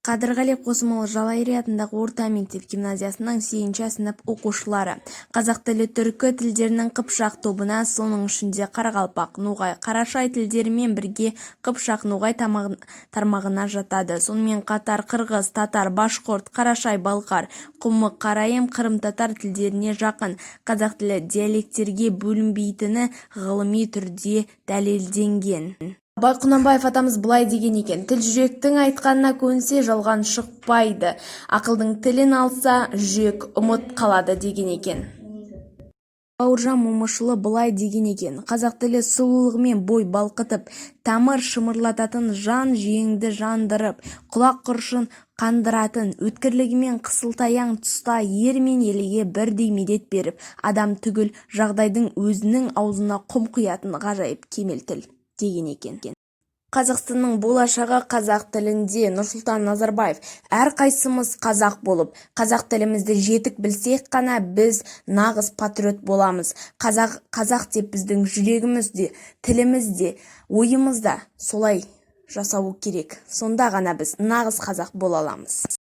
Қадырғали Қосымұлы Жалайыр атындағы орта мектеп гимназиясының 8-ші сынып оқушылары. Қазақ тілі түркі тілдерінің қыпшақ тобына, соның ішінде қарақалпақ, ноғай, қарашай тілдерімен бірге қыпшақ, ноғай тармағына жатады. Сонымен қатар қырғыз, татар, башқұрт, қарашай, балқар, құмы, қарайым, қырым-татар тілдеріне жақын. Қазақ тілі диалекттерге бөлінбейтіні ғылыми түрде дәлелденген. Абай Құнанбаев атамыз былай деген екен: тіл жүректің айтқанына көнсе, жалған шықпайды. Ақылдың тілін алса, жүрек ұмыт қалады деген екен. Бауыржан Момышұлы былай деген екен: қазақ тілі сұлулығымен бой балқытып, тамыр шымырлататын, жан жүйеңді жандырып, құлақ құрышын қандыратын, өткірлігімен қысылтаяң тұста ер мен елге бірдей медет беріп, адам түгіл жағдайдың өзінің аузына құм құятын ғажайып кемел тіл деген екен. Қазақстанның болашағы қазақ тілінде. Нұрсұлтан Назарбаев: әрқайсымыз қазақ болып, қазақ тілімізді жетік білсек қана біз нағыз патриот боламыз. Қазақ деп біздің жүрегіміз де, тіліміз де, ойымыз да солай жасауы керек. Сонда ғана біз нағыз қазақ бола аламыз.